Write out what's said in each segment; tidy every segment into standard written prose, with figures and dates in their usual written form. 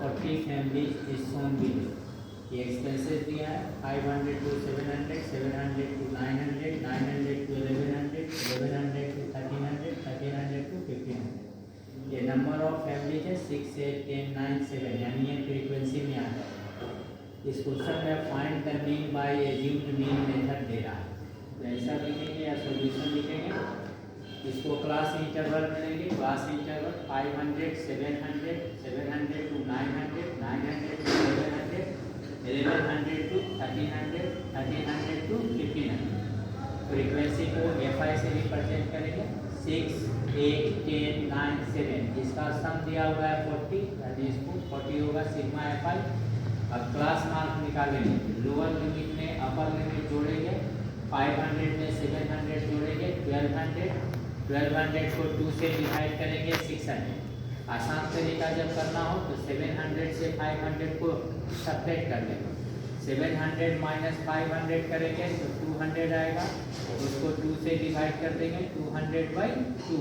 40 families is shown below. ये expenses दिया है 500 to 700, 700 to 900, 900 to 1100, 1100 to 1300, 1300 to 1500. ये नंबर ऑफ फैमिलीज है 6, 8, 10, 9, 7, यानी ये फ्रीक्वेंसी में आता है। इस क्वेश्चन में find the mean by assumed mean method दे रहा है। ऐसा लिखेंगे या सॉल्यूशन लिखेंगे, इसको क्लास इंटरवल मिलेंगे, class interval 500, 700, 700 to 900, 900 to 1100, 1100 to 1300, 1300 to 1500। Frequency को FI से रिप्रेजेंट करेंगे 6, 8, 10, 9, 7। इसका सम दिया हुआ है 40, यानी इसको 40 होगा सिग्मा FI। अब क्लास मार्क निकालेंगे, लोअर लिमिट में अपर लिमिट जोड़ेंगे, 500 में 700 जोड़ेंगे, 1200 को 2 से डिवाइड करेंगे 600। आसान तरीका जब करना हो तो 700 से 500 को सब्ट्रैक्ट कर लेंगे। 700 माइनस 500 करेंगे तो 200 आएगा, उसको 2 से डिवाइड कर देंगे, 200/2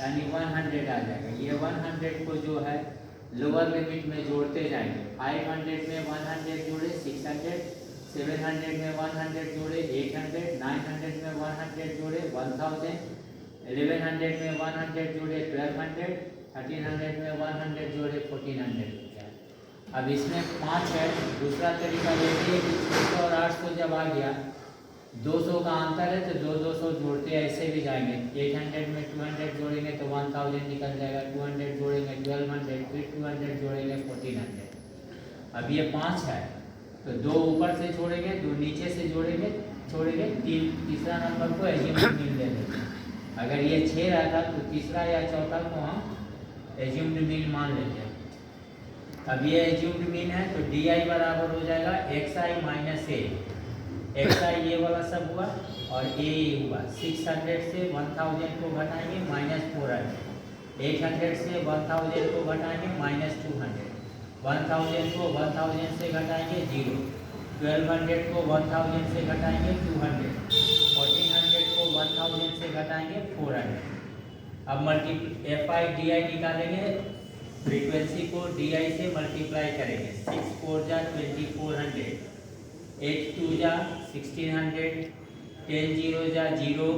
यानी 100 आ जाएगा। ये 100 को जो है लोअर लिमिट में जोड़ते जाएंगे। 500 में 100 जोड़े 600, 700 में 100 जोड़े 800, 900 में 100 जोड़े 1000, 1100 में 100 जोड़े 1200, 1300 में 100 जोड़े 1400। अब इसमें 5 है। दूसरा तरीका ये है कि 600 और 800 जब आ गया, 200 का अंतर है तो 200 जोड़ते ऐसे भी जाएंगे। 800 में 200 जोड़ेंगे तो 1000 निकल जाएगा, 200 जोड़ेंगे 1200, फिर 200 जोड़ेंगे 1400। अब ये 5 है तो 2 ऊपर से छोड़ेंगे, 2 नीचे से छोड़ेंगे, तीसरा नंबर को एज्यूम्ड मीन ले लेंगे। अगर ये 6 रहता तो तीसरा या चौथा को हम एज्यूम्ड मीन मान लेते हैं। अब ये एज्यूम्ड मीन है तो DI बराबर हो जाएगा XI माइनस A। XI ये वाला सब हुआ और A हुआ। 600 से 1000 को घटाएंगे -400, 800 से 1000 को घटाएंगे -200, 1000 को 1000 से घटाएंगे 0, 1200 को 1000 से घटाएंगे 200, 1400 को 1000 से घटाएंगे 400। अब FI DI निकालेंगे, फ्रीक्वेंसी को DI से मल्टीप्लाई करेंगे। 6 4 जा 2400, 8 2 जा 1600, 10 0 जा 0,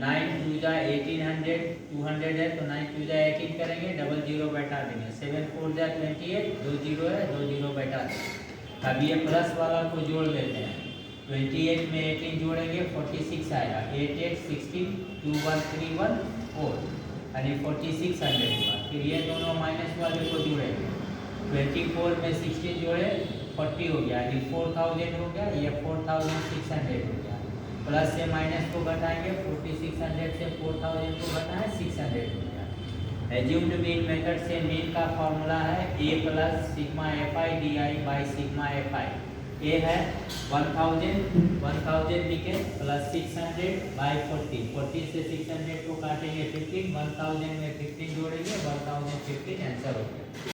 9 2 जा 1800, 200 है तो 9 2 जा 18 करेंगे, डबल 0 बैठा देंगे। 7 4 जा 28, 2 0 है 2 0 बैठा देंगे। अब ये प्लस वाला को जोड़ लेते हैं। 28 में 18 जोड़ेंगे 46 आएगा, 8 8 16, 2 1 3 1 4 यानी 4600 हुआ। फिर ये दोनों माइनस वाले को जोड़ेंगे, 24 में 16 जोड़े 40 हो गया, यानी 4000 हो गया, ये 4600 हो गया। प्लस से माइनस को घटाएंगे, 4600 से 4000 को घटाएं 600 हो गया। एज्यूम्ड मीन मेथड से मीन का फॉर्मूला है A plus sigma FI DI by sigma FI। A है 1000 लिखे प्लस 600 बाई 40, 40 से 600 को काटेंगे 15, 1000 में 15 जोड़ेंगे 1015 आंसर हो गया।